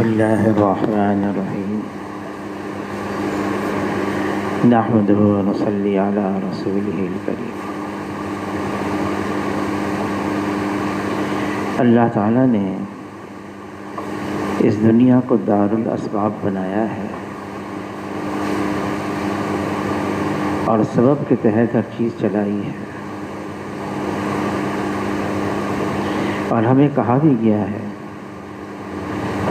اللہ الرحمن الرحیم نحمده ونصلی علی رسولہ الکریم۔ اللہ تعالیٰ نے اس دنیا کو دار الاسباب بنایا ہے اور سبب کے تحت ہر چیز چلائی ہے، اور ہمیں کہا بھی گیا ہے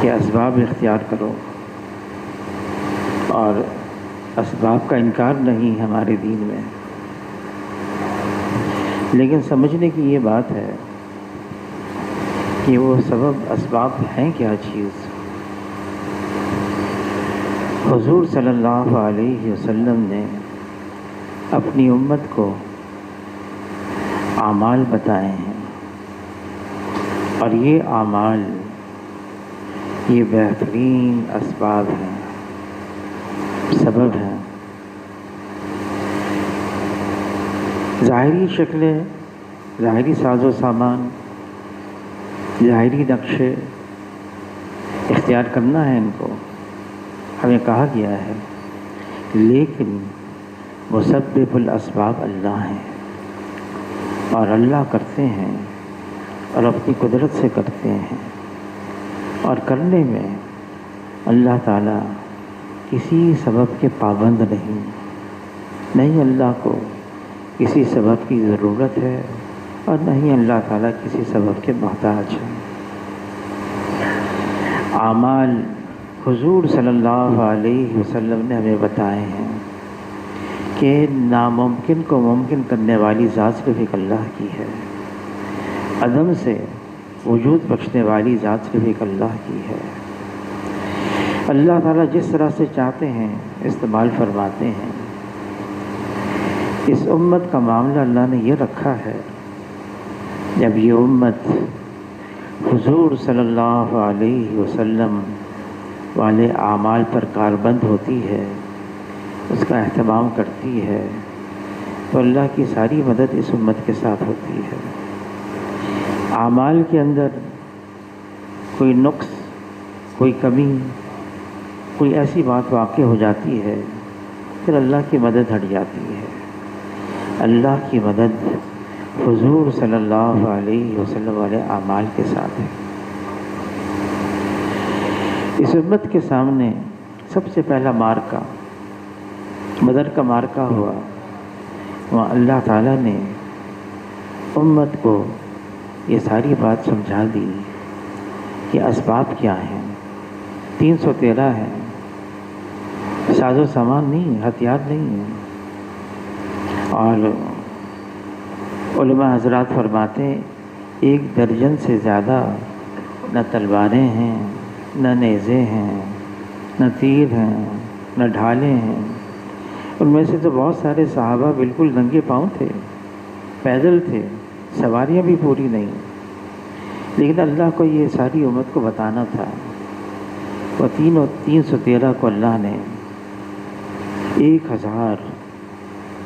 کہ اسباب اختیار کرو، اور اسباب کا انکار نہیں ہمارے دین میں، لیکن سمجھنے کی یہ بات ہے کہ وہ سبب اسباب ہیں کیا چیز۔ حضور صلی اللہ علیہ وسلم نے اپنی امت کو اعمال بتائے ہیں، اور یہ اعمال یہ بہترین اسباب ہیں، سبب ہیں۔ ظاہری شکلیں، ظاہری ساز و سامان، ظاہری نقشے اختیار کرنا ہے، ان کو ہمیں کہا گیا ہے، لیکن مسبب الاسباب اللہ ہیں، اور اللہ کرتے ہیں اور اپنی قدرت سے کرتے ہیں، اور کرنے میں اللہ تعالیٰ کسی سبب کے پابند نہیں اللہ کو کسی سبب کی ضرورت ہے، اور نہیں اللہ تعالیٰ کسی سبب کے محتاج ہے۔ اعمال حضور صلی اللہ علیہ وسلم نے ہمیں بتائے ہیں کہ ناممکن کو ممکن کرنے والی ذات صرف ایک اللہ کی ہے، عدم سے وجود بخشنے والی ذات صرف ایک اللہ کی ہے۔ اللہ تعالیٰ جس طرح سے چاہتے ہیں استعمال فرماتے ہیں۔ اس امت کا معاملہ اللہ نے یہ رکھا ہے، جب یہ امت حضور صلی اللہ علیہ وسلم والے اعمال پر کاربند ہوتی ہے، اس کا اہتمام کرتی ہے، تو اللہ کی ساری مدد اس امت کے ساتھ ہوتی ہے۔ اعمال کے اندر کوئی نقص، کوئی کمی، کوئی ایسی بات واقع ہو جاتی ہے، پھر اللہ کی مدد ہٹ جاتی ہے۔ اللہ کی مدد حضور صلی اللہ علیہ وسلم والے اعمال کے ساتھ ہے۔ اس امت کے سامنے سب سے پہلا معرکہ بدر کا معرکہ ہوا، وہاں اللہ تعالیٰ نے امت کو یہ ساری بات سمجھا دی کہ اسباب کیا ہیں۔ 313 ہیں، ساز و سامان نہیں، ہتھیار نہیں ہیں، اور علماء حضرات فرماتے ہیں 1 درجن سے زیادہ نہ تلواریں ہیں، نہ نیزے ہیں، نہ تیر ہیں، نہ ڈھالیں ہیں۔ ان میں سے تو بہت سارے صحابہ بالکل ننگے پاؤں تھے، پیدل تھے، سواریاں بھی پوری نہیں، لیکن اللہ کو یہ ساری امت کو بتانا تھا۔ وہ 313 کو اللہ نے 1000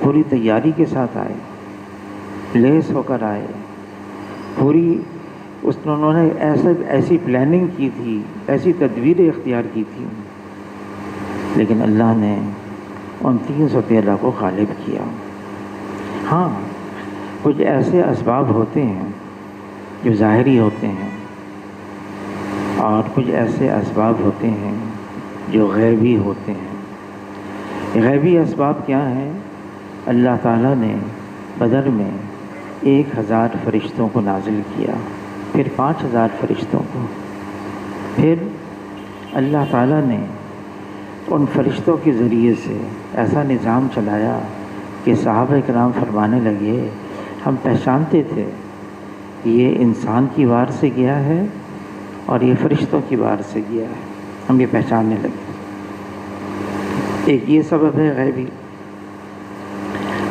پوری تیاری کے ساتھ آئے، لیس ہو کر آئے، پوری انہوں نے ایسی پلاننگ کی تھی، ایسی تدبیریں اختیار کی تھی، لیکن اللہ نے ان 313 کو غالب کیا۔ ہاں، کچھ ایسے اسباب ہوتے ہیں جو ظاہری ہوتے ہیں، اور کچھ ایسے اسباب ہوتے ہیں جو غیبی ہوتے ہیں۔ غیبی اسباب کیا ہیں؟ اللہ تعالیٰ نے بدر میں 1000 فرشتوں کو نازل کیا، پھر 5000 فرشتوں کو، پھر اللہ تعالیٰ نے ان فرشتوں کے ذریعے سے ایسا نظام چلایا کہ صحابہ کرام فرمانے لگے، ہم پہچانتے تھے یہ انسان کی وار سے گیا ہے اور یہ فرشتوں کی وار سے گیا ہے، ہم یہ پہچاننے لگے۔ ایک یہ سبب ہے غیبی،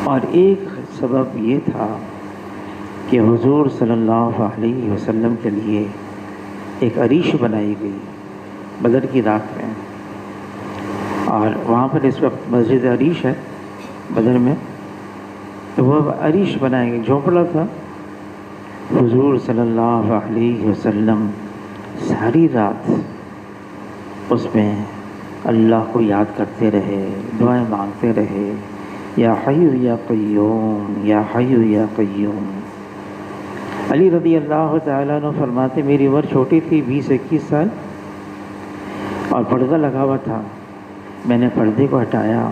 اور ایک سبب یہ تھا کہ حضور صلی اللہ علیہ وسلم کے لیے ایک عریش بنائی گئی بدر کی رات میں، اور وہاں پر اس وقت مسجد عریش ہے بدر میں، تو وہ عریش بنائے گئی، جھونپڑا تھا۔ حضور صلی اللہ علیہ وسلم ساری رات اس میں اللہ کو یاد کرتے رہے، دعائیں مانگتے رہے، یا حی یا قیوم، یا حی یا قیوم۔ علی رضی اللہ تعالیٰ عنہ فرماتے میری عمر چھوٹی تھی، 20-21 سال، اور پردہ لگا ہوا تھا۔ میں نے پردے کو ہٹایا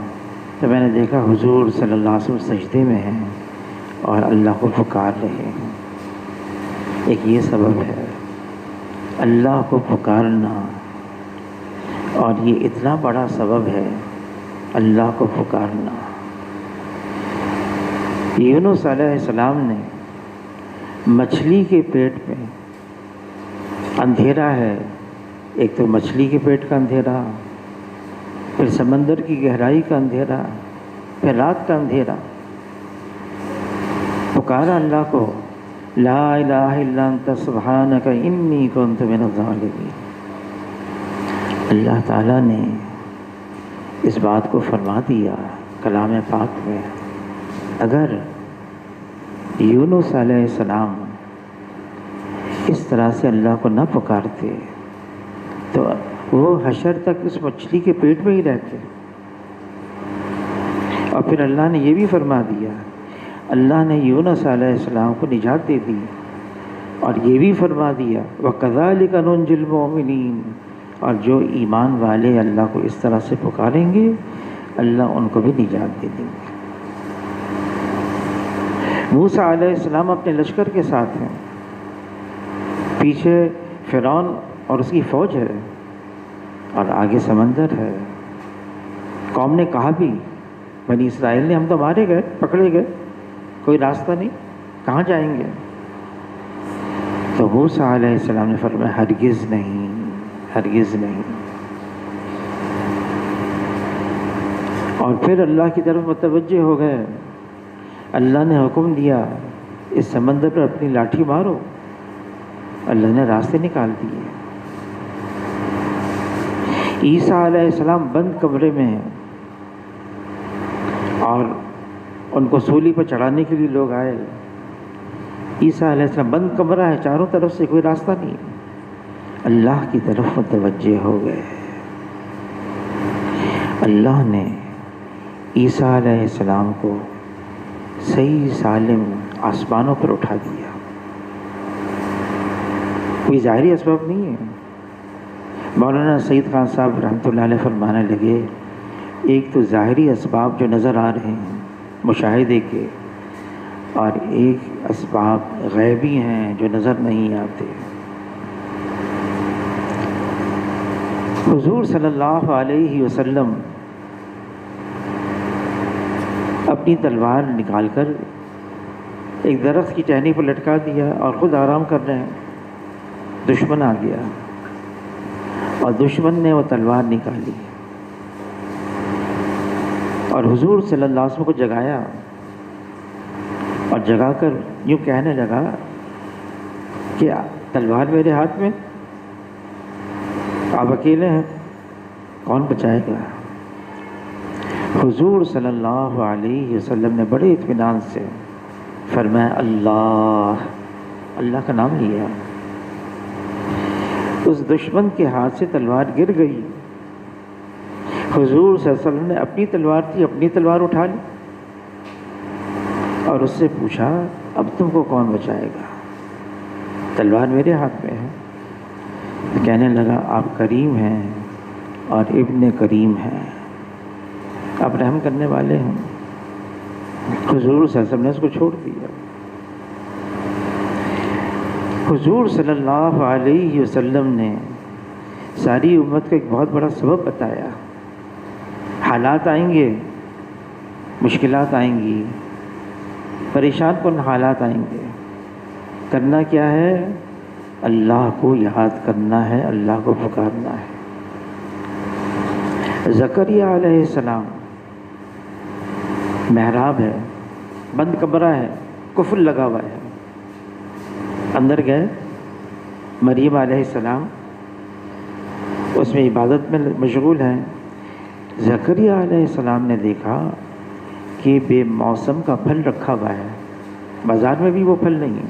تو میں نے دیکھا حضور صلی اللہ علیہ وسلم سجدے میں ہیں اور اللہ کو پکار رہے ہیں۔ ایک یہ سبب ہے اللہ کو پکارنا، اور یہ اتنا بڑا سبب ہے اللہ کو پکارنا۔ یونس علیہ السلام نے مچھلی کے پیٹ میں، اندھیرا ہے، ایک تو مچھلی کے پیٹ کا اندھیرا، پھر سمندر کی گہرائی کا اندھیرا، پھر رات کا اندھیرا، پکارا اللہ کو، لا الہ الا انت سبحانک انی کنت من الظالمین۔ اللہ تعالیٰ نے اس بات کو فرما دیا کلام پاک میں، اگر یونس علیہ السلام اس طرح سے اللہ کو نہ پکارتے تو وہ حشر تک اس مچھلی کے پیٹ میں ہی رہتے۔ اور پھر اللہ نے یہ بھی فرما دیا، اللہ نے یونس علیہ السلام کو نجات دے دی، اور یہ بھی فرما دیا وَكَذَلِكَ نُنْجِي الْمُؤْمِنِينَ، اور جو ایمان والے اللہ کو اس طرح سے پکاریں گے اللہ ان کو بھی نجات دے دیں گے۔ موسیٰ علیہ السلام اپنے لشکر کے ساتھ ہیں، پیچھے فرعون اور اس کی فوج ہے، اور آگے سمندر ہے۔ قوم نے کہا بھی، بنی اسرائیل نے، ہم تو مارے گئے، پکڑے گئے، کوئی راستہ نہیں، کہاں جائیں گے؟ تو موسیٰ علیہ السلام نے فرمایا ہرگز نہیں، ہرگز نہیں۔ اور پھر اللہ کی طرف متوجہ ہو گئے، اللہ نے حکم دیا اس سمندر پر اپنی لاٹھی مارو، اللہ نے راستے نکال دیے۔ عیسیٰ علیہ السلام بند کمرے میں ہیں، اور ان کو سولی پر چڑھانے کے لیے لوگ آئے۔ عیسیٰ علیہ السلام بند کمرہ ہے، چاروں طرف سے کوئی راستہ نہیں، اللہ کی طرف متوجہ ہو گئے۔ اللہ نے عیسیٰ علیہ السلام کو صحیح سالم آسمانوں پر اٹھا دیا۔ کوئی ظاہری اسباب نہیں ہے۔ مولانا سعید خان صاحب رحمۃ اللہ علیہ فرمانے لگے، ایک تو ظاہری اسباب جو نظر آ رہے ہیں مشاہدے کے، اور ایک اسباب غیبی ہیں جو نظر نہیں آتے۔ حضور صلی اللہ علیہ وسلم اپنی تلوار نکال کر ایک درخت کی ٹہنی پر لٹکا دیا اور خود آرام کر رہے ہیں، دشمن آ گیا اور دشمن نے وہ تلوار نکالی اور حضور صلی اللہ علیہ وسلم کو جگایا، اور جگا کر یوں کہنے لگا کہ تلوار میرے ہاتھ میں، آپ اکیلے ہیں، کون بچائے گا؟ حضور صلی اللہ علیہ وسلم نے بڑے اطمینان سے فرمایا اللہ، اللہ کا نام لیا۔ اس دشمن کے ہاتھ سے تلوار گر گئی۔ حضور صلی اللہ علیہ وسلم نے اپنی تلوار تھی، اپنی تلوار اٹھا لی اور اس سے پوچھا اب تم کو کون بچائے گا؟ تلوار میرے ہاتھ میں ہے۔ کہنے لگا آپ کریم ہیں اور ابن کریم ہیں، آپ رحم کرنے والے ہیں۔ حضور صلی اللہ علیہ وسلم نے اس کو چھوڑ دیا۔ حضور صلی اللہ علیہ وسلم نے ساری امت کا ایک بہت بڑا سبب بتایا۔ حالات آئیں گے، مشکلات آئیں گی، پریشان کن حالات آئیں گے، کرنا کیا ہے؟ اللہ کو یاد کرنا ہے، اللہ کو پکارنا ہے۔ زکریا علیہ السلام، محراب ہے، بند کمرہ ہے، قفل لگا ہوا ہے، اندر گئے، مریم علیہ السلام اس میں عبادت میں مشغول ہیں۔ زکریا علیہ السلام نے دیکھا کہ بے موسم کا پھل رکھا ہوا ہے، بازار میں بھی وہ پھل نہیں ہے،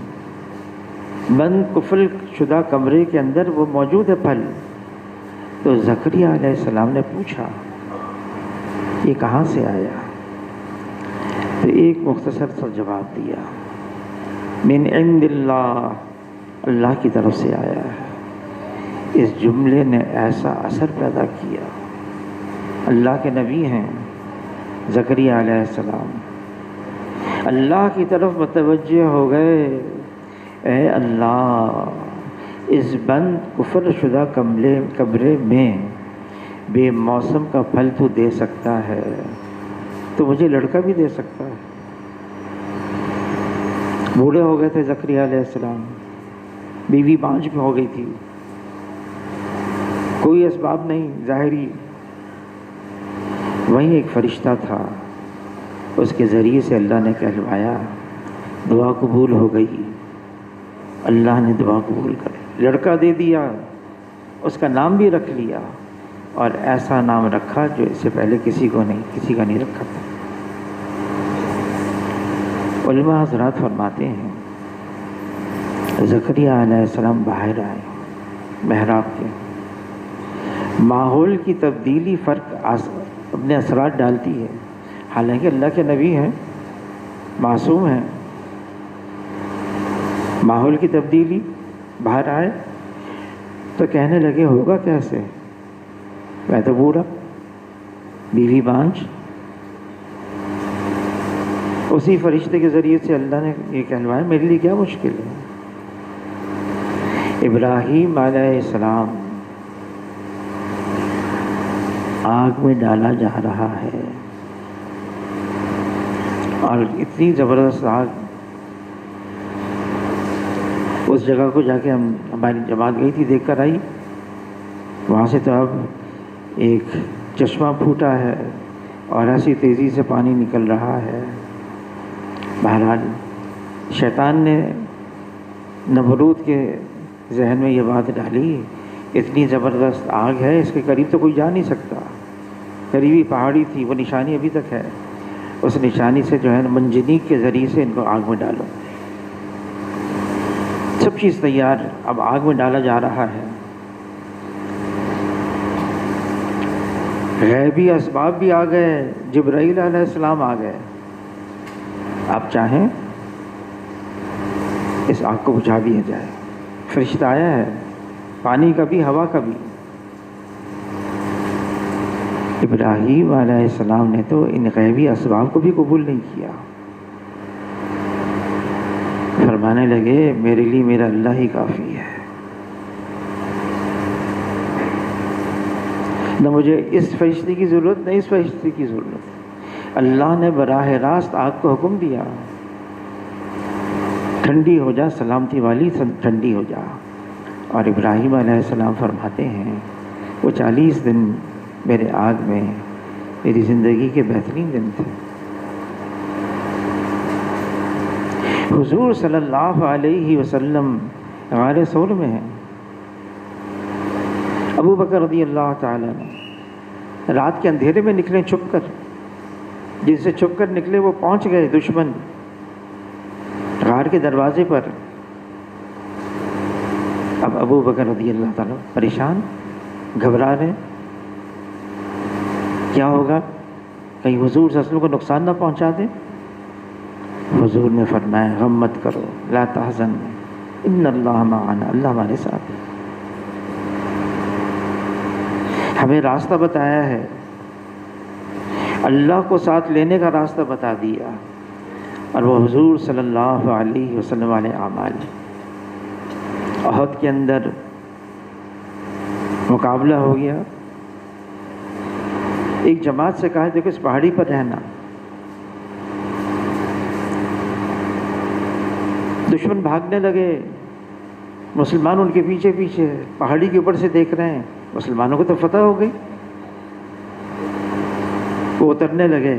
بند قفل شدہ کمرے کے اندر وہ موجود ہے پھل، تو زکریا علیہ السلام نے پوچھا یہ کہاں سے آیا؟ تو ایک مختصر سا جواب دیا، من عند اللہ، اللہ کی طرف سے آیا ہے۔ اس جملے نے ایسا اثر پیدا کیا، اللہ کے نبی ہیں زکریا علیہ السلام، اللہ کی طرف متوجہ ہو گئے، اے اللہ اس بند کفر شدہ کمرے میں بے موسم کا پھل تو دے سکتا ہے تو مجھے لڑکا بھی دے سکتا ہے۔ بوڑھے ہو گئے تھے زکریا علیہ السلام، بیوی بانجھ بھی ہو گئی تھی، کوئی اسباب نہیں ظاہری۔ وہیں ایک فرشتہ تھا، اس کے ذریعے سے اللہ نے کہلوایا، دعا قبول ہو گئی، اللہ نے دعا قبول کر لڑکا دے دیا، اس کا نام بھی رکھ لیا، اور ایسا نام رکھا جو اس سے پہلے کسی کا نہیں رکھا تھا۔ علماء حضرات فرماتے ہیں زکریا علیہ السلام باہر آئے محراب کے، ماحول کی تبدیلی فرق اپنے اثرات ڈالتی ہے، حالانکہ اللہ کے نبی ہیں، معصوم ہیں، ماحول کی تبدیلی، باہر آئے تو کہنے لگے ہوگا کیسے، میں تو بوڑھا، بیوی بانجھ۔ اسی فرشتے کے ذریعے سے اللہ نے یہ کہلوایا، میرے لیے کیا مشکل ہے۔ ابراہیم علیہ السلام آگ میں ڈالا جا رہا ہے، اور اتنی زبردست آگ، اس جگہ کو جا کے ہماری جماعت گئی تھی، دیکھ کر آئی، وہاں سے تو اب ایک چشمہ پھوٹا ہے اور ایسی تیزی سے پانی نکل رہا ہے۔ بہرحال شیطان نے نمرود کے ذہن میں یہ بات ڈالی، اتنی زبردست آگ ہے، اس کے قریب تو کوئی جا نہیں سکتا، قریبی پہاڑی تھی، وہ نشانی ابھی تک ہے، اس نشانی سے جو ہے منجنیق کے ذریعے سے ان کو آگ میں ڈالو۔ سب چیز تیار، اب آگ میں ڈالا جا رہا ہے، غیبی اسباب بھی آ گئے، جبرائیل علیہ السلام آ گئے، آپ چاہیں اس آگ کو بجھا دیا جائے، فرشتہ آیا ہے، پانی کا بھی ہوا کا بھی۔ ابراہیم علیہ السلام نے تو ان غیبی اسباب کو بھی قبول نہیں کیا، فرمانے لگے میرے لیے میرا اللہ ہی کافی ہے، نہ مجھے اس فرشتے کی ضرورت نہ اس فرشتے کی ضرورت۔ اللہ نے براہ راست آگ کو حکم دیا، ٹھنڈی ہو جا، سلامتی والی ٹھنڈی ہو جا، اور ابراہیم علیہ السلام فرماتے ہیں وہ 40 دن میرے آگ میں میری زندگی کے بہترین دن تھے۔ حضور صلی اللہ علیہ وسلم غار ثور میں ہیں، ابو بکر رضی اللہ تعالیٰ نے رات کے اندھیرے میں نکلے چھپ کر، جن سے چھپ کر نکلے وہ پہنچ گئے دشمن غار کے دروازے پر۔ اب ابو بکر رضی اللہ تعالیٰ پریشان، گھبرا رہے، کیا ہوگا، کہیں حضور صلی اللہ علیہ وسلم کو نقصان نہ پہنچا دیں۔ حضور نے فرمایا غم مت کرو، لا تحزن ان اللہ معنا، اللہ ہمارے ساتھ ہے، ہمیں راستہ بتایا ہے، اللہ کو ساتھ لینے کا راستہ بتا دیا، اور وہ حضور صلی اللہ علیہ وسلم والے اعمال۔ احد کے اندر مقابلہ ہو گیا، ایک جماعت سے کہا دیکھو اس پہاڑی پر رہنا، دشمن بھاگنے لگے، مسلمان ان کے پیچھے پیچھے پہاڑی کے اوپر سے دیکھ رہے ہیں، مسلمانوں کو تو فتح ہو گئی، وہ اترنے لگے،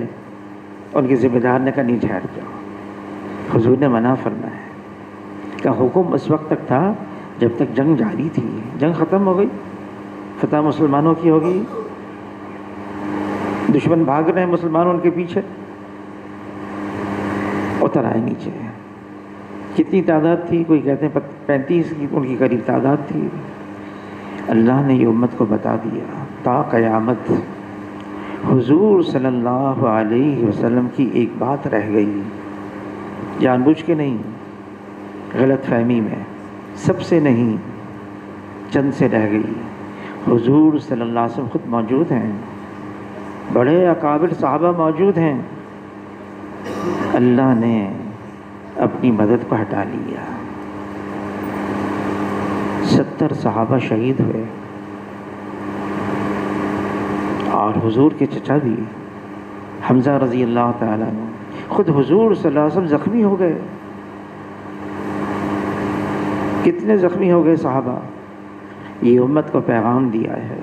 ان کے ذمہ دار نے کہا نہیں ٹھہر جاؤ، حضور نے منع فرمایا کہ حکم اس وقت تک تھا جب تک جنگ جاری تھی، جنگ ختم ہو گئی، فتح مسلمانوں کی ہوگی، دشمن بھاگ رہے ہیں، مسلمان ان کے پیچھے، اتر آئے نیچے۔ کتنی تعداد تھی، کوئی کہتے ہیں 35 کی ان کی قریب تعداد تھی، اللہ نے یہ امت کو بتا دیا تا قیامت حضور صلی اللہ علیہ وسلم کی ایک بات رہ گئی، جان بوجھ کے نہیں، غلط فہمی میں، سب سے نہیں، چند سے رہ گئی۔ حضور صلی اللہ علیہ وسلم خود موجود ہیں، بڑے اکابر صحابہ موجود ہیں، اللہ نے اپنی مدد کو ہٹا لیا، 70 صحابہ شہید ہوئے، اور حضور کے چچا بھی حمزہ رضی اللہ تعالیٰ عنہ، خود حضور صلی اللہ علیہ وسلم زخمی ہو گئے۔ کتنے زخمی ہو گئے صحابہ؟ یہ امت کو پیغام دیا ہے،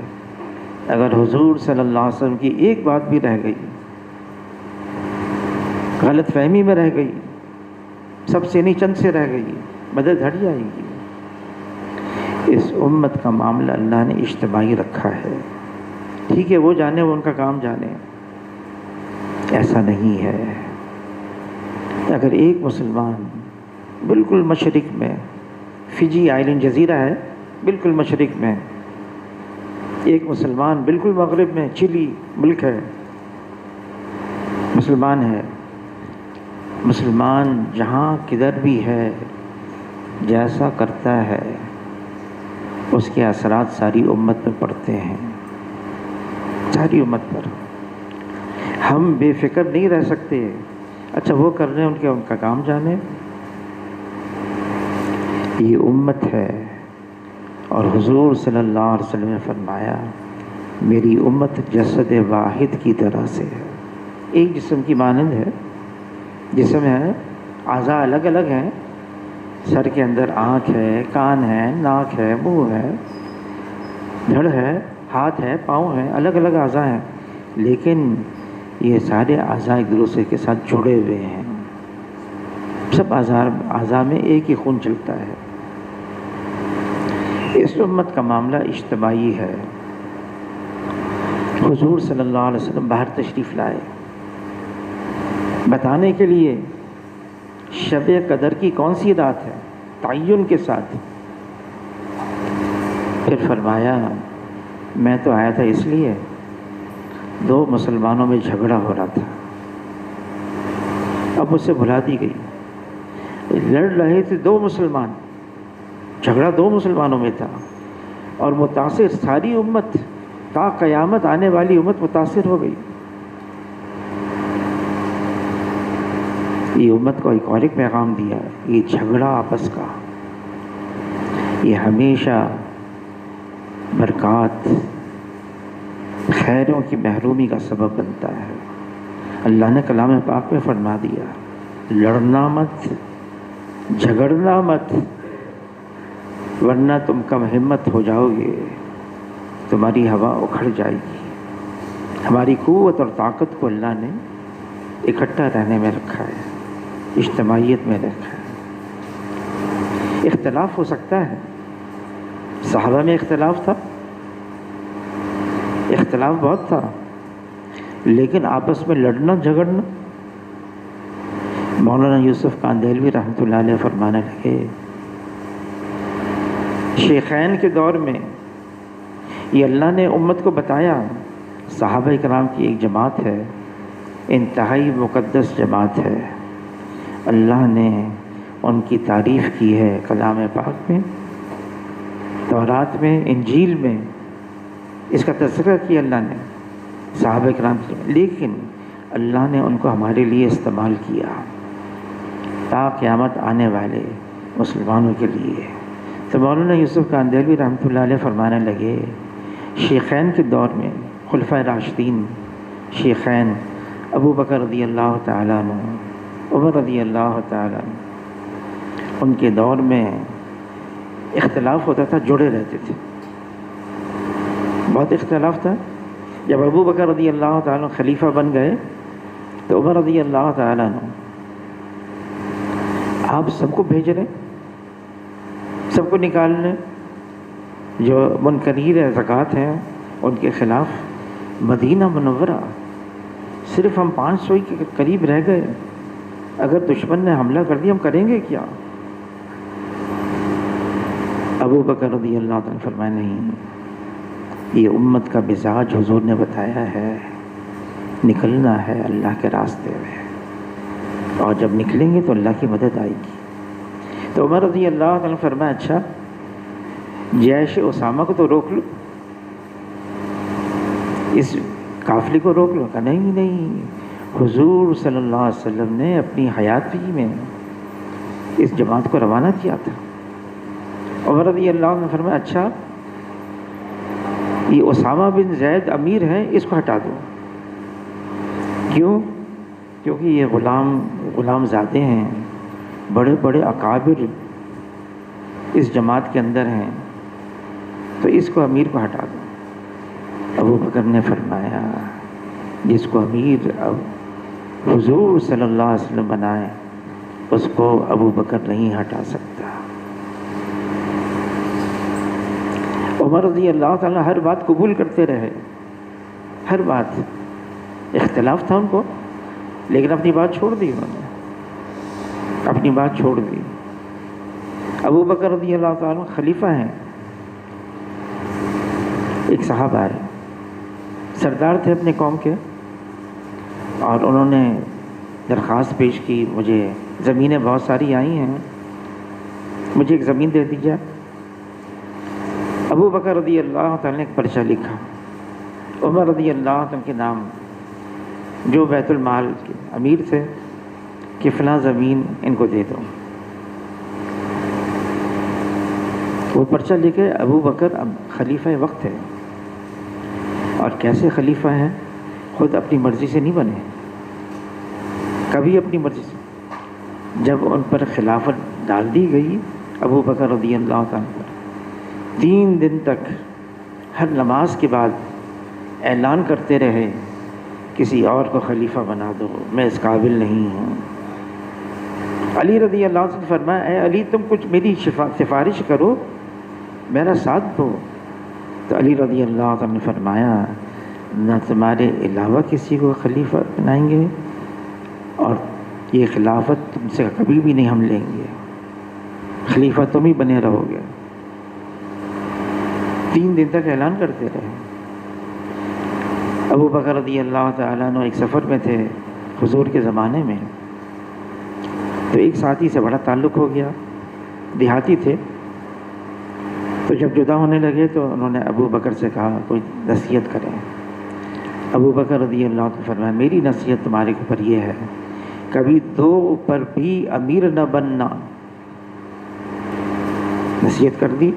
اگر حضور صلی اللہ علیہ وسلم کی ایک بات بھی رہ گئی، غلط فہمی میں رہ گئی، سب سے نہیں چند سے رہ گئی، مدد ہٹ جائے گی۔ اس امت کا معاملہ اللہ نے اجتماعی رکھا ہے، ٹھیک ہے وہ جانے، وہ ان کا کام جانے، ایسا نہیں ہے۔ اگر ایک مسلمان بالکل مشرق میں، فجی آئلینڈ جزیرہ ہے بالکل مشرق میں، ایک مسلمان بالکل مغرب میں، چلی ملک ہے، مسلمان ہے، مسلمان جہاں کدھر بھی ہے، جیسا کرتا ہے اس کے اثرات ساری امت پر پڑتے ہیں، ساری امت پر۔ ہم بے فکر نہیں رہ سکتے، اچھا وہ کر رہے ہیں، ان کا کام جانے۔ یہ امت ہے، اور حضور صلی اللہ علیہ وسلم نے فرمایا میری امت جسد واحد کی طرح سے ہے، ایک جسم کی مانند ہے، جسم ہے، اعضاء الگ الگ ہیں، سر کے اندر آنکھ ہے، کان ہے، ناک ہے، منہ ہے، دھڑ ہے، ہاتھ ہے، پاؤں ہے، الگ الگ اعضاء ہیں، لیکن یہ سارے اعضاء ایک دوسرے کے ساتھ جڑے ہوئے ہیں، سب اعضاء میں ایک ہی خون چلتا ہے۔ اس امت کا معاملہ اجتماعی ہے۔ حضور صلی اللہ علیہ وسلم باہر تشریف لائے بتانے کے لیے شب قدر کی کون سی رات ہے، تعین کے ساتھ۔ پھر فرمایا میں تو آیا تھا اس لیے، دو مسلمانوں میں جھگڑا ہو رہا تھا، اب مجھ سے بھلا دی گئی، لڑ رہے تھے دو مسلمان، جھگڑا دو مسلمانوں میں تھا، اور متاثر ساری امت، تا قیامت آنے والی امت متاثر ہو گئی۔ یہ امت کو ایک اور ایک پیغام دیا، یہ جھگڑا آپس کا یہ ہمیشہ برکات خیروں کی محرومی کا سبب بنتا ہے۔ اللہ نے کلام پاک میں فرما دیا لڑنا مت، جھگڑنا مت، ورنہ تم کم ہمت ہو جاؤ گے، تمہاری ہوا اکھڑ جائے گی۔ ہماری قوت اور طاقت کو اللہ نے اکٹھا رہنے میں رکھا ہے، اجتماعیت میں رکھا ہے۔ اختلاف ہو سکتا ہے، صحابہ میں اختلاف تھا، اختلاف بہت تھا، لیکن آپس میں لڑنا جھگڑنا۔ مولانا یوسف کاندھلوی رحمۃ اللہ علیہ فرمانے لگے شیخین کے دور میں یہ اللہ نے امت کو بتایا، صحابہ کرام کی ایک جماعت ہے، انتہائی مقدس جماعت ہے، اللہ نے ان کی تعریف کی ہے کلام پاک میں، تورات میں، انجیل میں، اس کا تذکرہ کیا اللہ نے صحابہ کرام کی، لیکن اللہ نے ان کو ہمارے لیے استعمال کیا تا قیامت آنے والے مسلمانوں کے لیے۔ تو مولانا یوسف کاندھلوی رحمۃ اللہ علیہ فرمانے لگے شیخین کے دور میں، خلفائے راشدین شیخین ابو بکر رضی اللہ تعالیٰ عنہ، عمر رضی اللہ تعالیٰ عنہ، ان کے دور میں اختلاف ہوتا تھا، جڑے رہتے تھے، بہت اختلاف تھا۔ جب ابو بکر رضی اللہ تعالیٰ عنہ خلیفہ بن گئے تو عمر رضی اللہ تعالیٰ عنہ آپ سب کو بھیج رہے، سب کو نکال رہے، جو منکرین زکوٰۃ ہیں ان کے خلاف۔ مدینہ منورہ صرف ہم 500 کے قریب رہ گئے، اگر دشمن نے حملہ کر دیا ہم کریں گے کیا؟ ابو بکر رضی اللہ تعالیٰ فرمائے نہیں، یہ امت کا مزاج حضور نے بتایا ہے، نکلنا ہے اللہ کے راستے میں، اور جب نکلیں گے تو اللہ کی مدد آئے گی۔ تو عمر رضی اللہ تعالیٰ فرمایا اچھا جیش اسامہ کو تو روک لو، اس قافلے کو روک لو۔ کہا نہیں نہیں، حضور صلی اللہ علیہ وسلم نے اپنی حیاتی میں اس جماعت کو روانہ کیا تھا۔ عمر رضی اللہ عنہ نے فرمایا اچھا یہ اسامہ بن زید امیر ہے، اس کو ہٹا دو۔ کیوں؟ کیونکہ یہ غلام زادے ہیں، بڑے بڑے اکابر اس جماعت کے اندر ہیں، تو اس کو امیر کو ہٹا دو۔ ابو بکر نے فرمایا جس کو امیر حضور صلی اللہ علیہ وسلم بنائے اس کو ابو بکر نہیں ہٹا سکتا۔ عمر رضی اللہ تعالیٰ ہر بات قبول کرتے رہے، ہر بات، اختلاف تھا ان کو لیکن اپنی بات چھوڑ دی، انہوں نے اپنی بات چھوڑ دی۔ ابو بکر رضی اللہ تعالیٰ خلیفہ ہیں۔ ایک صحابہ آئے، سردار تھے اپنے قوم کے، اور انہوں نے درخواست پیش کی مجھے زمینیں بہت ساری آئی ہیں، مجھے ایک زمین دے دیجیے۔ ابو بکر رضی اللہ تعالیٰ نے ایک پرچہ لکھا عمر رضی اللہ تعالیٰ کے نام، جو بیت المال کے امیر تھے، کہ فلاں زمین ان کو دے دو۔ وہ پرچہ لے کے ابو بکر اب خلیفہ وقت ہے، اور کیسے خلیفہ ہیں، خود اپنی مرضی سے نہیں بنے، کبھی اپنی مرضی سے۔ جب ان پر خلافت ڈال دی گئی ابو بکر رضی اللہ تعالیٰ پر، 3 دن تک ہر نماز کے بعد اعلان کرتے رہے کسی اور کو خلیفہ بنا دو، میں اس قابل نہیں ہوں۔ علی رضی اللہ عنہ نے فرمایا اے علی تم کچھ میری سفارش کرو، میرا ساتھ دو۔ تو علی رضی اللہ عنہ نے فرمایا نہ تمہارے علاوہ کسی کو خلیفہ بنائیں گے، اور یہ خلافت تم سے کبھی بھی نہیں ہم لیں گے، خلیفہ تم ہی بنے رہو گے۔ 3 دن تک اعلان کرتے رہے۔ ابو بکر رضی اللہ تعالیٰ عنہ ایک سفر میں تھے حضور کے زمانے میں، تو ایک ساتھی سے بڑا تعلق ہو گیا، دیہاتی تھے، تو جب جدا ہونے لگے تو انہوں نے ابو بکر سے کہا کوئی نصیحت کریں۔ ابو بکر رضی اللہ عنہ نے فرمایا میری نصیحت تمہارے اوپر یہ ہے کبھی 2 پر بھی امیر نہ بننا۔ نصیحت کر دی۔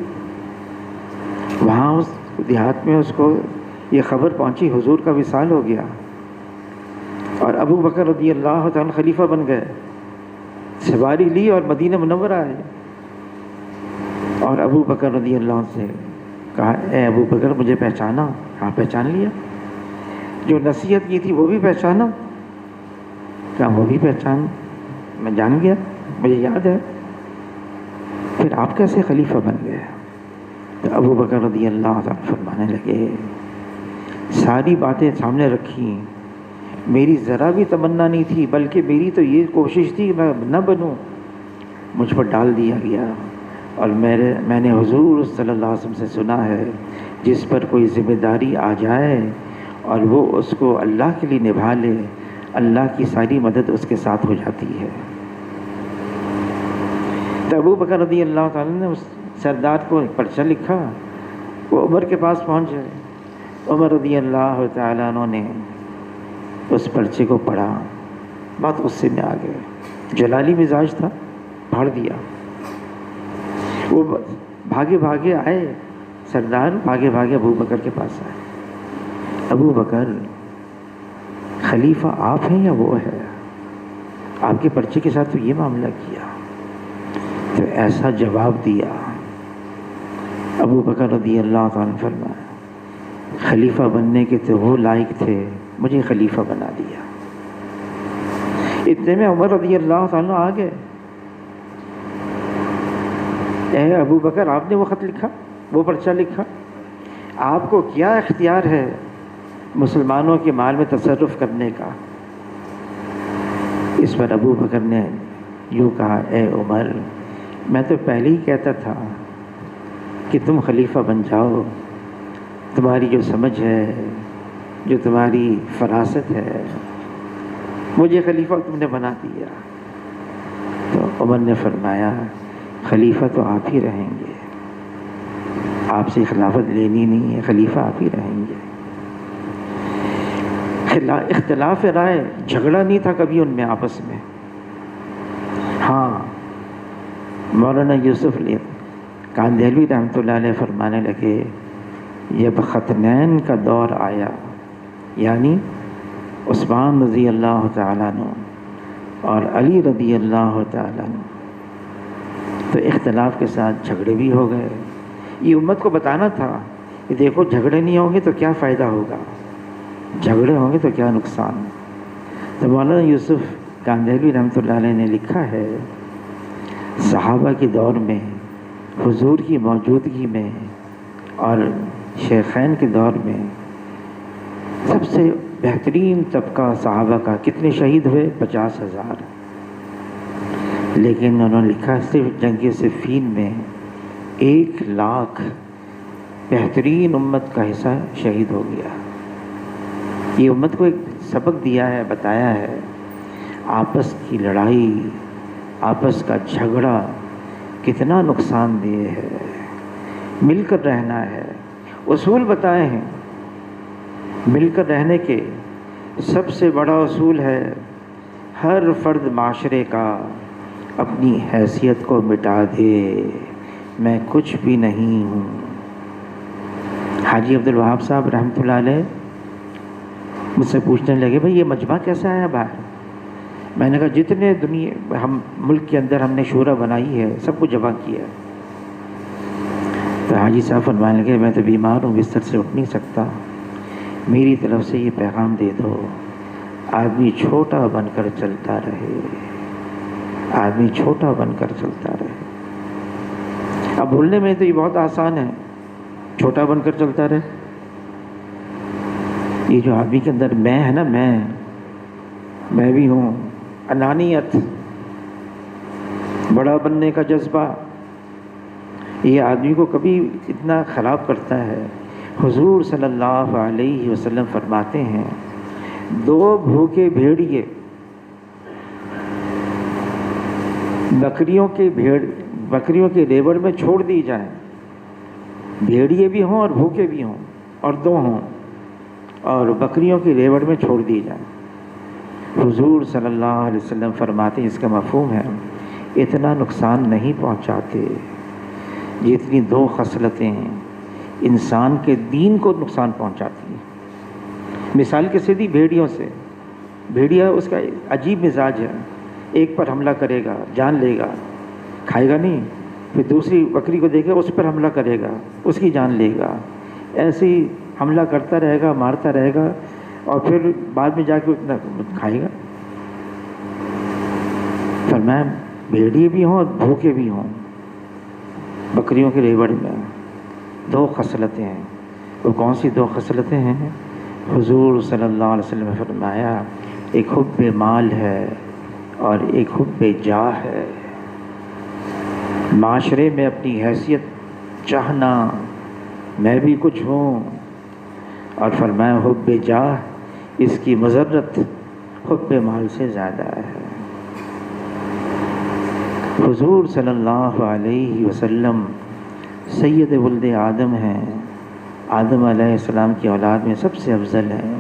وہاں اس دیہات میں اس کو یہ خبر پہنچی حضور کا وصال ہو گیا، اور ابو بکر رضی اللہ تعالیٰ خلیفہ بن گئے، سواری لی اور مدینہ منورہ آئے، اور ابو بکر رضی اللہ عنہ سے کہا اے ابو بکر مجھے پہچانا؟ ہاں پہچان لیا۔ جو نصیحت کی تھی وہ بھی پہچانا؟ کہا وہ بھی پہچان، میں جان گیا، مجھے یاد ہے۔ پھر آپ کیسے خلیفہ بن گئے؟ تو ابو بکر رضی اللہ عنہ فرمانے لگے ساری باتیں سامنے رکھی، میری ذرا بھی تمنا نہیں تھی، بلکہ میری تو یہ کوشش تھی میں نہ بنوں، مجھ پر ڈال دیا گیا۔ اور میں نے حضور صلی اللہ علیہ وسلم سے سنا ہے جس پر کوئی ذمہ داری آ جائے اور وہ اس کو اللہ کے لیے نبھا لے، اللہ کی ساری مدد اس کے ساتھ ہو جاتی ہے۔ تو ابو بکر رضی اللہ تعالیٰ نے اس سردار کو ایک پرچہ لکھا، وہ عمر کے پاس پہنچ گئے۔ عمر رضی اللہ تعالیٰ عنہ نے اس پرچے کو پڑھا، بات غصے میں آ گئے، جلالی مزاج تھا، پھاڑ دیا۔ وہ بھاگے بھاگے آئے، سردار بھاگے بھاگے ابو بکر کے پاس آئے، ابو بکر خلیفہ آپ ہیں یا وہ ہے؟ آپ کے پرچے کے ساتھ تو یہ معاملہ کیا۔ تو ایسا جواب دیا ابو بکر رضی اللہ تعالیٰ نے فرمایا خلیفہ بننے کے تو وہ لائق تھے، مجھے خلیفہ بنا دیا۔ اتنے میں عمر رضی اللہ تعالیٰ آ گئے، اے ابو بکر آپ نے وہ خط لکھا، وہ پرچہ لکھا، آپ کو کیا اختیار ہے مسلمانوں کے مال میں تصرف کرنے کا؟ اس پر ابو بکر نے یوں کہا اے عمر میں تو پہلے ہی کہتا تھا کہ تم خلیفہ بن جاؤ، تمہاری جو سمجھ ہے، جو تمہاری فراست ہے، مجھے خلیفہ تم نے بنا دیا۔ تو عمر نے فرمایا خلیفہ تو آپ ہی رہیں گے، آپ سے خلافت لینی نہیں ہے، خلیفہ آپ ہی رہیں گے۔ اختلاف رائے، جھگڑا نہیں تھا کبھی ان میں آپس میں۔ ہاں، مولانا یوسف علی کاندھلوی رحمۃ اللہ علیہ فرمانے لگے جب ختنین کا دور آیا، یعنی عثمان رضی اللہ تعالیٰ عنہ اور علی رضی اللہ تعالیٰ عنہ، تو اختلاف کے ساتھ جھگڑے بھی ہو گئے۔ یہ امت کو بتانا تھا کہ دیکھو جھگڑے نہیں ہوں گے تو کیا فائدہ ہوگا، جھگڑے ہوں گے تو کیا نقصان۔ تو مولانا یوسف کاندھلوی رحمۃ اللہ علیہ نے لکھا ہے صحابہ کے دور میں، حضور کی موجودگی میں اور شیخین کے دور میں سب سے بہترین طبقہ صحابہ کا کتنے شہید ہوئے؟ 50,000۔ لیکن انہوں نے لکھا صرف جنگ صفین میں 1,00,000 بہترین امت کا حصہ شہید ہو گیا۔ یہ امت کو ایک سبق دیا ہے، بتایا ہے آپس کی لڑائی، آپس کا جھگڑا کتنا نقصان دہ ہے، مل کر رہنا ہے۔ اصول بتائے ہیں مل کر رہنے کے، سب سے بڑا اصول ہے ہر فرد معاشرے کا اپنی حیثیت کو مٹا دے، میں کچھ بھی نہیں ہوں۔ حاجی عبدالوہاب صاحب رحمۃ اللہ علیہ مجھ سے پوچھنے لگے بھائی یہ مجمع کیسے آیا باہر؟ میں نے کہا جتنے دنیا ہم ملک کے اندر ہم نے شورا بنائی ہے سب کو جمع کیا۔ تو حاجی صاحب فرمانے لگے میں تو بیمار ہوں، بستر سے اٹھ نہیں سکتا، میری طرف سے یہ پیغام دے دو آدمی چھوٹا بن کر چلتا رہے، آدمی چھوٹا بن کر چلتا رہے۔ اب بولنے میں تو یہ بہت آسان ہے، چھوٹا بن کر چلتا رہے۔ یہ جو آدمی کے اندر میں ہے نا، میں بھی ہوں، انانیت، بڑا بننے کا جذبہ، یہ آدمی کو کبھی اتنا خراب کرتا ہے۔ حضور صلی اللہ علیہ وسلم فرماتے ہیں 2 بھوکے بھیڑیے بکریوں کے ریوڑ میں چھوڑ دی جائیں، بھیڑیے بھی ہوں اور بھوکے بھی ہوں اور 2 ہوں، اور بکریوں کی ریوڑ میں چھوڑ دی جائیں۔ حضور صلی اللہ علیہ وسلم فرماتے ہیں اس کا مفہوم ہے اتنا نقصان نہیں پہنچاتے جتنی 2 خصلتیں انسان کے دین کو نقصان پہنچاتی ہیں۔ مثال کے سیدھی بھیڑیوں سے، بھیڑیا اس کا عجیب مزاج ہے، ایک پر حملہ کرے گا جان لے گا، کھائے گا نہیں، پھر دوسری بکری کو دیکھے اس پر حملہ کرے گا، اس کی جان لے گا، ایسے ہی حملہ کرتا رہے گا، مارتا رہے گا، اور پھر بعد میں جا کے اتنا کھائے گا۔ فرمایا بھیڑیے بھی ہوں اور بھوکے بھی ہوں، بکریوں کے ریوڑ میں 2 خصلتیں ہیں۔ وہ کون سی 2 خصلتیں ہیں؟ حضور صلی اللہ علیہ وسلم نے فرمایا ایک حب مال ہے اور ایک حب جاہ ہے، معاشرے میں اپنی حیثیت چاہنا، میں بھی کچھ ہوں، اور فرمایا حب جاہ اس کی مضرت حب مال سے زیادہ ہے۔ حضور صلی اللہ علیہ وسلم سید ولد آدم ہیں، آدم علیہ السلام کی اولاد میں سب سے افضل ہیں۔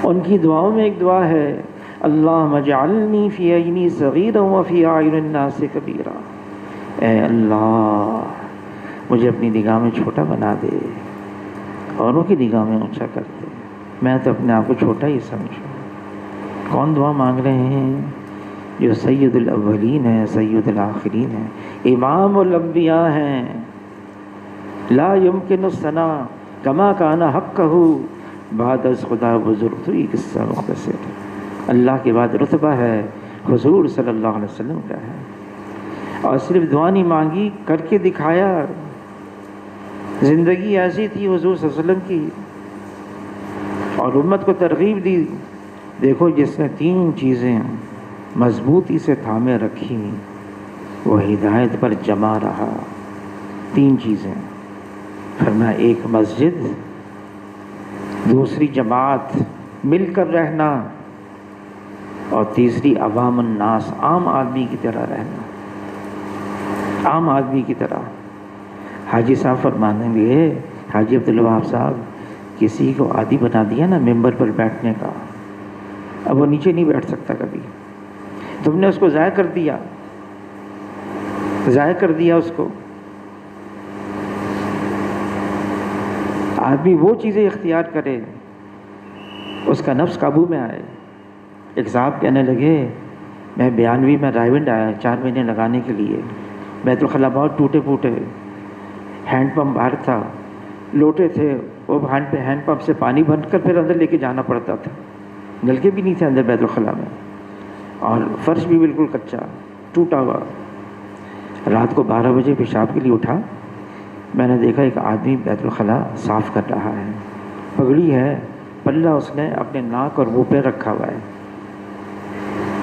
ان کی دعاؤں میں ایک دعا ہے اللہم اجعلنی فی عینی صغیرا وفی اعین الناس کبیرا، اے اللہ مجھے اپنی نگاہ میں چھوٹا بنا دے، اوروں کی نگاہ میں اونچا کر دے، میں تو اپنے آپ کو چھوٹا ہی سمجھوں۔ کون دعا مانگ رہے ہیں؟ جو سید الاولین ہیں، سید الآخرین ہیں، امام الانبیاء ہیں، لا یمکن الثناء کما کان حقہ بعد از خدا بزرگ، تو یہ قصہ مختصر ہے۔ اللہ کے بعد رتبہ ہے حضور صلی اللہ علیہ وسلم کا ہے، اور صرف دعا نہیں مانگی، کر کے دکھایا۔ زندگی ایسی تھی حضور صلی اللہ علیہ وسلم کی، اور امت کو ترغیب دی۔ دیکھو جس نے 3 چیزیں مضبوطی سے تھامے رکھی وہ ہدایت پر جمع رہا۔ 3 چیزیں، فرمایا ایک مسجد، دوسری جماعت مل کر رہنا، اور تیسری عوام الناس، عام آدمی کی طرح رہنا، عام آدمی کی طرح۔ حاجی صاحب فرمانے لگے، حاجی عبدالوہاب صاحب، کسی کو عادی بنا دیا نا ممبر پر بیٹھنے کا، اب وہ نیچے نہیں بیٹھ سکتا کبھی، تم نے اس کو ضائع کر دیا، ضائع کر دیا اس کو۔ آدمی وہ چیزیں اختیار کرے اس کا نفس قابو میں آئے۔ ایک صاحب کہنے لگے، میں بیانوی میں رائیونڈ آیا 4 مہینے لگانے کے لیے، بیت الخلا بہت ٹوٹے پھوٹے، ہینڈ پمپ باہر تھا، لوٹے تھے، وہ ہینڈ پمپ سے پانی بھر کر پھر اندر لے کے جانا پڑتا تھا، نلکے بھی نہیں تھے اندر بیت الخلا میں، اور فرش بھی بالکل کچا ٹوٹا ہوا۔ رات کو 12 بجے پیشاب کے لیے اٹھا، میں نے دیکھا ایک آدمی بیت الخلا صاف کر رہا ہے، پگڑی ہے، پلہ اس نے اپنے ناک اور منہ پہ رکھا ہوا ہے۔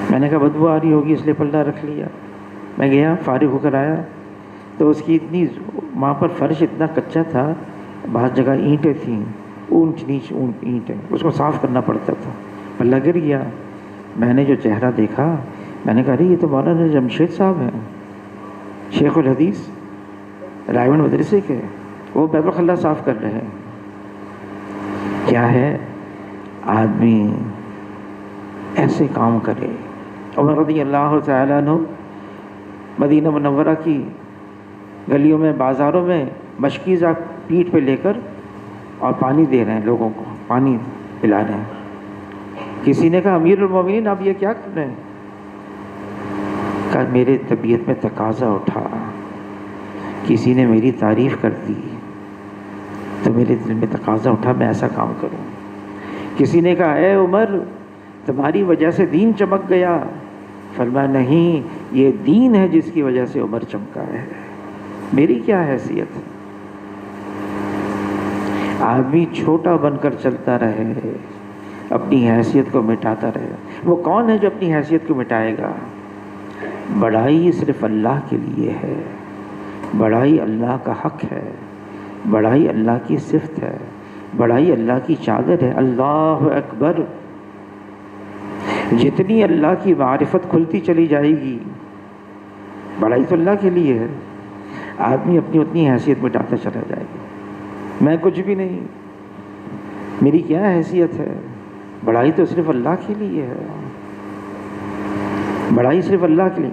میں نے کہا بدبو آ رہی ہوگی اس لیے پلہ رکھ لیا۔ میں گیا، فارغ ہو کر آیا تو اس کی اتنی، وہاں پر فرش اتنا کچا تھا، بعض جگہ اینٹیں تھیں، اونچ نیچ اینٹیں، اس کو صاف کرنا پڑتا تھا، پلہ گر گیا۔ میں نے جو چہرہ دیکھا، میں نے کہا ارے یہ تو مولانا جمشید صاحب ہیں، شیخ الحدیث رائیونڈ مدرسے کے، وہ بیت الخلا صاف کر رہے ہیں۔ کیا ہے آدمی ایسے کام کرے۔ عمر رضی اللہ تعالیٰ عنہ مدینہ منورہ کی گلیوں میں، بازاروں میں مشکیزہ پیٹھ پہ لے کر اور پانی دے رہے ہیں، لوگوں کو پانی پلا رہے ہیں۔ کسی نے کہا امیر المومنین آپ یہ کیا کر رہے ہیں؟ کہا میرے طبیعت میں تقاضا اٹھا، کسی نے میری تعریف کر دی تو میرے دل میں تقاضا اٹھا میں ایسا کام کروں۔ کسی نے کہا اے عمر تمہاری وجہ سے دین چمک گیا، فرمایا نہیں، یہ دین ہے جس کی وجہ سے عمر چمکا ہے، میری کیا حیثیت ہے۔ آدمی چھوٹا بن کر چلتا رہے، اپنی حیثیت کو مٹاتا رہے۔ وہ کون ہے جو اپنی حیثیت کو مٹائے گا؟ بڑائی صرف اللہ کے لیے ہے، بڑائی اللہ کا حق ہے، بڑائی اللہ کی صفت ہے، بڑائی اللہ کی چادر ہے۔ اللہ اکبر، جتنی اللہ کی معرفت کھلتی چلی جائے گی، بڑائی تو اللہ کے لیے ہے، آدمی اپنی اتنی حیثیت مٹاتا چلا جائے گا۔ میں کچھ بھی نہیں، میری کیا حیثیت ہے؟ بڑائی تو صرف اللہ کے لیے ہے، بڑائی صرف اللہ کے لیے۔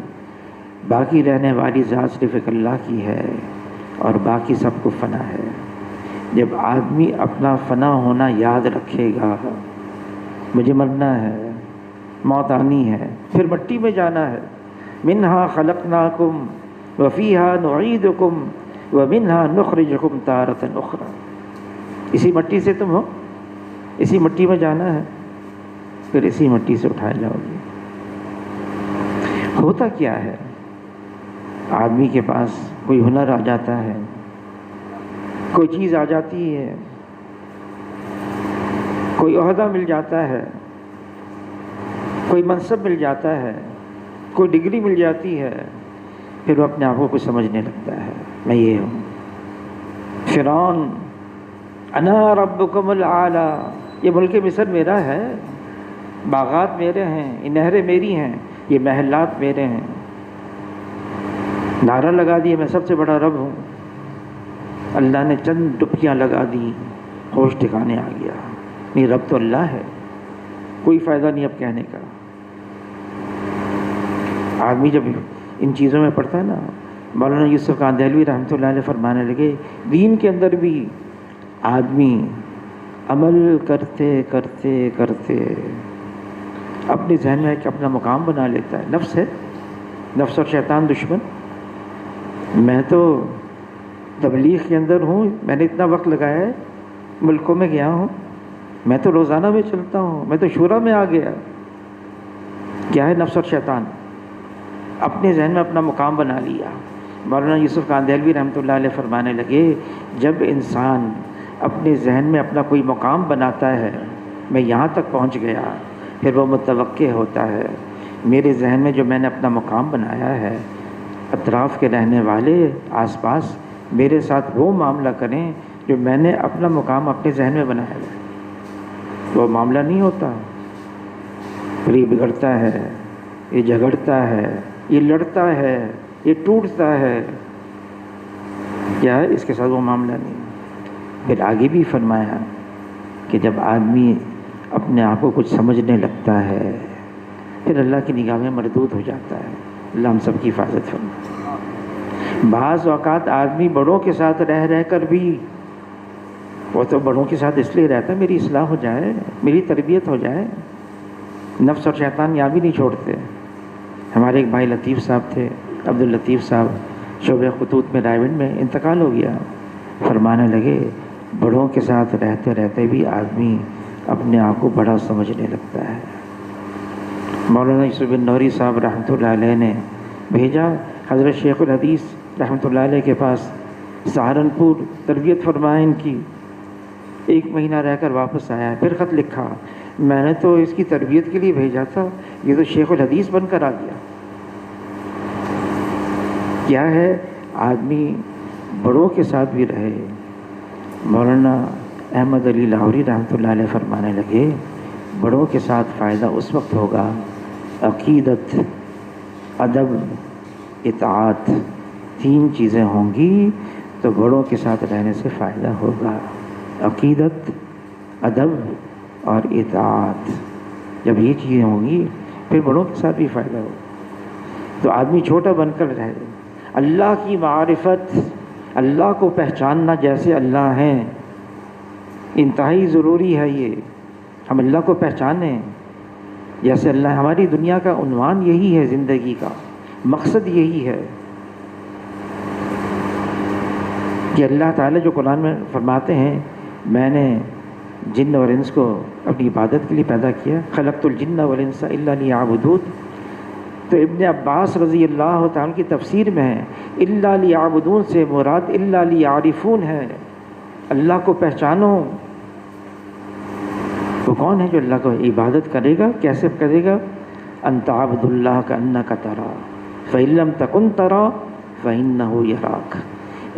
باقی رہنے والی ذات صرف ایک اللہ کی ہے اور باقی سب کو فنا ہے۔ جب آدمی اپنا فنا ہونا یاد رکھے گا، مجھے مرنا ہے، موت آنی ہے، پھر مٹی میں جانا ہے، منہا خلقناکم وفیہا نعیدکم ومنہا نخرجکم تارۃ اخری، اسی مٹی سے تم ہو، اسی مٹی میں جانا ہے، پھر اسی مٹی سے اٹھائے جاؤ گے۔ ہوتا کیا ہے؟ آدمی کے پاس کوئی ہنر آ جاتا ہے، کوئی چیز آ جاتی ہے، کوئی عہدہ مل جاتا ہے، کوئی منصب مل جاتا ہے، کوئی ڈگری مل جاتی ہے، پھر وہ اپنے آپ کو کچھ سمجھنے لگتا ہے، میں یہ ہوں۔ فرعون انا ربکم الاعلی، یہ ملک مصر میرا ہے، باغات میرے ہیں، یہ نہریں میری ہیں، یہ محلات میرے ہیں، نعرہ لگا دیا میں سب سے بڑا رب ہوں۔ اللہ نے چند ڈبکیاں لگا دی، ہوش ٹھکانے آ گیا، نہیں رب تو اللہ ہے، کوئی فائدہ نہیں اب کہنے کا۔ آدمی جب ان چیزوں میں پڑھتا ہے نا، مولانا یوسف کاندھلوی رحمۃ اللہ علیہ فرمانے لگے دین کے اندر بھی آدمی عمل کرتے کرتے کرتے اپنے ذہن میں ایک اپنا مقام بنا لیتا ہے۔ نفس ہے، نفس اور شیطان دشمن۔ میں تو تبلیغ کے اندر ہوں، میں نے اتنا وقت لگایا ہے، ملکوں میں گیا ہوں، میں تو روزانہ میں چلتا ہوں، میں تو شورا میں آ گیا۔ کیا ہے؟ نفس اور شیطان، اپنے ذہن میں اپنا مقام بنا لیا۔ مولانا یوسف کاندھلوی رحمۃ اللہ علیہ فرمانے لگے جب انسان اپنے ذہن میں اپنا کوئی مقام بناتا ہے، میں یہاں تک پہنچ گیا، پھر وہ متوقع ہوتا ہے میرے ذہن میں جو میں نے اپنا مقام بنایا ہے، اطراف کے رہنے والے آس پاس میرے ساتھ وہ معاملہ کریں جو میں نے اپنا مقام اپنے ذہن میں بنایا ہے۔ وہ معاملہ نہیں ہوتا، پھر یہ بگڑتا ہے، یہ جھگڑتا ہے، یہ لڑتا ہے، یہ ٹوٹتا ہے، کیا ہے اس کے ساتھ وہ معاملہ نہیں۔ پھر آگے بھی فرمایا کہ جب آدمی اپنے آپ کو کچھ سمجھنے لگتا ہے پھر اللہ کی نگاہ میں مردود ہو جاتا ہے۔ اللہ ہم سب کی حفاظت فرمائے۔ بعض اوقات آدمی بڑوں کے ساتھ رہ کر بھی، وہ تو بڑوں کے ساتھ اس لیے رہتا ہے میری اصلاح ہو جائے، میری تربیت ہو جائے، نفس اور شیطان یہاں بھی نہیں چھوڑتے۔ ہمارے ایک بھائی لطیف صاحب تھے، عبداللطیف صاحب، شعبہ خطوط میں رائے گنج میں انتقال ہو گیا۔ فرمانے لگے بڑوں کے ساتھ رہتے رہتے بھی آدمی اپنے آپ کو بڑا سمجھنے لگتا ہے۔ مولانا یوسف بن نوری صاحب رحمۃ اللہ علیہ نے بھیجا حضرت شیخ الحدیث رحمۃ اللہ علیہ کے پاس، سہارنپور تربیت فرمائے ان کی۔ 1 مہینہ رہ کر واپس آیا، پھر خط لکھا، میں نے تو اس کی تربیت کے لیے بھیجا تھا، یہ تو شیخ الحدیث بن کر آ گیا۔ کیا ہے آدمی بڑوں کے ساتھ بھی رہے۔ مولانا احمد علی لاہوری رحمۃ اللہ علیہ فرمانے لگے بڑوں کے ساتھ فائدہ اس وقت ہوگا، عقیدت، ادب، اطاعت، 3 چیزیں ہوں گی تو بڑوں کے ساتھ رہنے سے فائدہ ہوگا۔ عقیدت، ادب اور اطاعت، جب یہ چیزیں ہوں گی پھر بڑوں کے ساتھ بھی فائدہ ہوگا۔ تو آدمی چھوٹا بن کر رہے، اللہ کی معرفت، اللہ کو پہچاننا جیسے اللہ ہیں، انتہائی ضروری ہے۔ یہ ہم اللہ کو پہچانیں جیسے اللہ۔ ہماری دنیا کا عنوان یہی ہے، زندگی کا مقصد یہی ہے کہ اللہ تعالیٰ جو قرآن میں فرماتے ہیں میں نے جن اور انس کو اپنی عبادت کے لیے پیدا کیا، خلقت الجن والانس الا لیعبدون۔ تو ابن عباس رضی اللہ تعالیٰ کی تفسیر میں ہے الا لیعبدون سے مراد الا لیعرفون ہے، اللہ کو پہچانو۔ وہ کون ہے جو اللہ کو عبادت کرے گا؟ کیسے کرے گا؟ ان تعبد اللہ کانک تراہ فإن لم تکن تراہ فإنہ یراک۔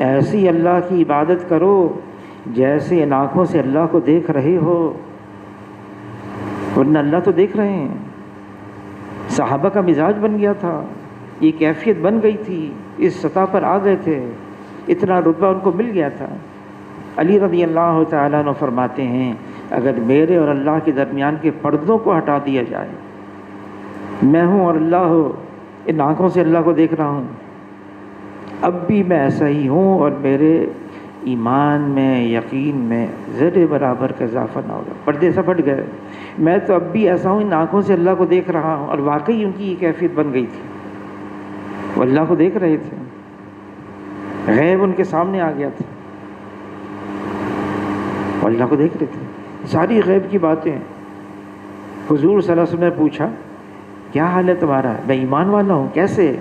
ایسی اللہ کی عبادت کرو جیسے ان آنکھوں سے اللہ کو دیکھ رہے ہو، ورنہ اللہ تو دیکھ رہے ہیں۔ صحابہ کا مزاج بن گیا تھا، یہ کیفیت بن گئی تھی، اس سطح پر آ گئے تھے، اتنا رتبہ ان کو مل گیا تھا۔ علی رضی اللہ تعالیٰ عنہ فرماتے ہیں اگر میرے اور اللہ کے درمیان کے پردوں کو ہٹا دیا جائے، میں ہوں اور اللہ ہو، ان آنکھوں سے اللہ کو دیکھ رہا ہوں، اب بھی میں ایسا ہی ہوں اور میرے ایمان میں، یقین میں ذرے برابر کا اضافہ نہ ہوگا۔ پردے سے ہٹ گئے، میں تو اب بھی ایسا ہوں، ان آنکھوں سے اللہ کو دیکھ رہا ہوں۔ اور واقعی ان کی یہ کیفیت بن گئی تھی، وہ اللہ کو دیکھ رہے تھے، غیب ان کے سامنے آ گیا تھا، وہ اللہ کو دیکھ رہے تھے، ساری غیب کی باتیں۔ حضور صلی اللہ علیہ وسلم نے پوچھا کیا حال ہے تمہارا؟ میں ایمان والا ہوں۔ کیسے؟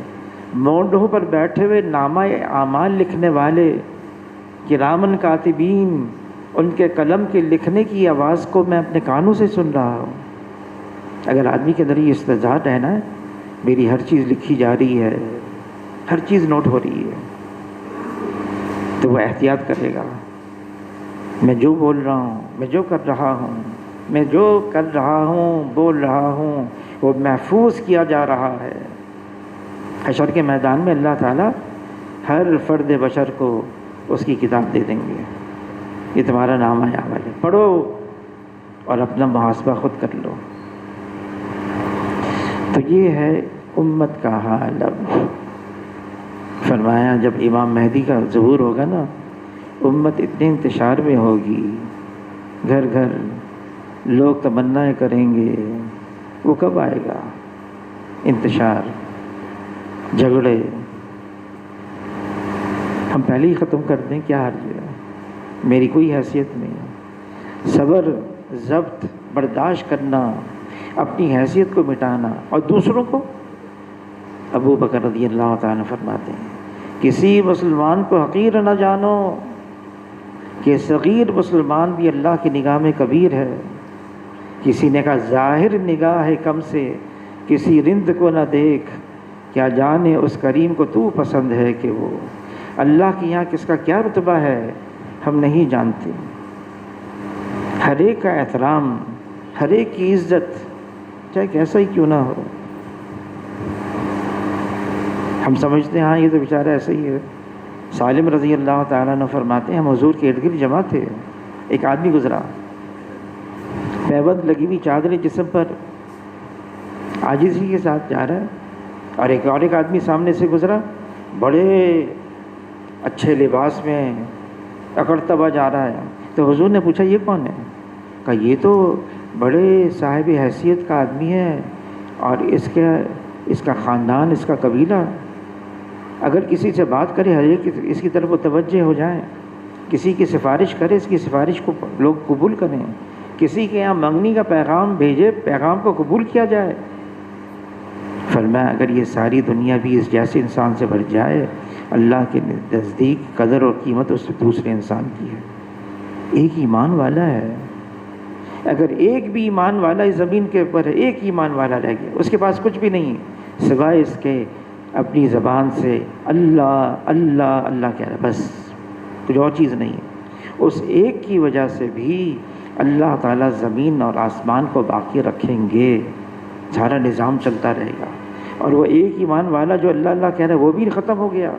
مونڈوں پر بیٹھے ہوئے نامہ اعمال لکھنے والے کرامن کاتبین، ان کے قلم کے لکھنے کی آواز کو میں اپنے کانوں سے سن رہا ہوں۔ اگر آدمی کے اندر یہ استعداد ہے نا، میری ہر چیز لکھی جا رہی ہے، ہر چیز نوٹ ہو رہی ہے، تو وہ احتیاط کرے گا۔ میں جو بول رہا ہوں، میں جو کر رہا ہوں، میں جو کر رہا ہوں، بول رہا ہوں، وہ محفوظ کیا جا رہا ہے۔ حشر کے میدان میں اللہ تعالیٰ ہر فرد بشر کو اس کی کتاب دے دیں گے، یہ تمہارا نامہ عمل ہے، پڑھو اور اپنا محاسبہ خود کر لو۔ تو یہ ہے امت کا حال۔ اب فرمایا جب امام مہدی کا ظہور ہوگا نا، امت اتنے انتشار میں ہوگی، گھر گھر لوگ تمنائیں کریں گے۔ وہ کب آئے گا؟ انتشار، جھگڑے ہم پہلے ہی ختم کر دیں، کیا حرج ہے؟ میری کوئی حیثیت نہیں۔ صبر، ضبط، برداشت کرنا، اپنی حیثیت کو مٹانا اور دوسروں کو۔ ابو بکر رضی اللہ تعالیٰ فرماتے ہیں کسی مسلمان کو حقیر نہ جانو کہ صغیر مسلمان بھی اللہ کی نگاہ میں کبیر ہے۔ کسی نے کہا ظاہر نگاہ کم سے کسی رند کو نہ دیکھ، کیا جانے اس کریم کو تو پسند ہے کہ وہ اللہ کے یہاں کس کا کیا رتبہ ہے ہم نہیں جانتے۔ ہر ایک کا احترام، ہر ایک کی عزت، چاہے کیسا ہی کیوں نہ ہو۔ ہم سمجھتے ہیں ہاں یہ تو بیچارہ ایسا ہی ہے۔ سالم رضی اللہ تعالیٰ عنہ فرماتے ہیں ہم حضور کے ارد گرد جمع تھے، ایک آدمی گزرا، پیبند لگی ہوئی چادریں جسم پر، عاجزی کے ساتھ جا رہا ہے، اور ایک آدمی سامنے سے گزرا، بڑے اچھے لباس میں اکڑتا ہوا جا رہا ہے۔ تو حضور نے پوچھا یہ کون ہے؟ کہا یہ تو بڑے صاحب حیثیت کا آدمی ہے، اور اس کا خاندان، اس کا قبیلہ، اگر کسی سے بات کرے ہر ایک اس کی طرف متوجہ ہو جائیں، کسی کی سفارش کرے اس کی سفارش کو لوگ قبول کریں، کسی کے یہاں منگنی کا پیغام بھیجے پیغام کو قبول کیا جائے۔ فرمایا اگر یہ ساری دنیا بھی اس جیسے انسان سے بھر جائے، اللہ کے نزدیک قدر اور قیمت اس دوسرے انسان کی ہے۔ ایک ایمان والا ہے، اگر ایک بھی ایمان والا اس زمین کے اوپر ہے، ایک ایمان والا رہ گیا، اس کے پاس کچھ بھی نہیں سوائے اس کے اپنی زبان سے اللہ اللہ اللہ کہہ رہا ہے، بس کچھ اور چیز نہیں ہے۔ اس ایک کی وجہ سے بھی اللہ تعالیٰ زمین اور آسمان کو باقی رکھیں گے، سارا نظام چلتا رہے گا۔ اور وہ ایک ایمان والا جو اللہ اللہ کہہ رہا ہے وہ بھی ختم ہو گیا،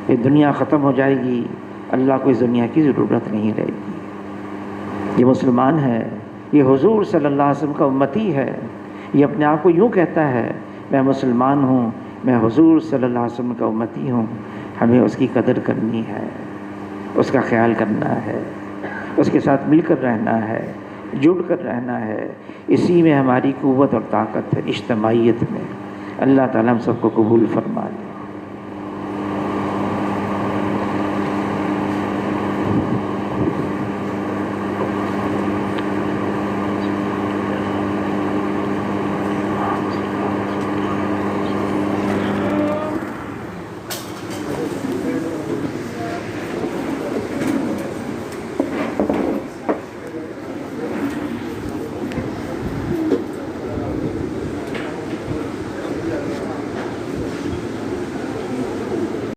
یہ دنیا ختم ہو جائے گی، اللہ کو اس دنیا کی ضرورت نہیں رہے گی۔ یہ مسلمان ہے، یہ حضور صلی اللہ علیہ وسلم کا امتی ہے، یہ اپنے آپ کو یوں کہتا ہے میں مسلمان ہوں، میں حضور صلی اللہ علیہ وسلم کا امتی ہوں۔ ہمیں اس کی قدر کرنی ہے، اس کا خیال کرنا ہے، اس کے ساتھ مل کر رہنا ہے، جڑ کر رہنا ہے۔ اسی میں ہماری قوت اور طاقت ہے، اجتماعیت میں۔ اللہ تعالیٰ ہم سب کو قبول فرما لے۔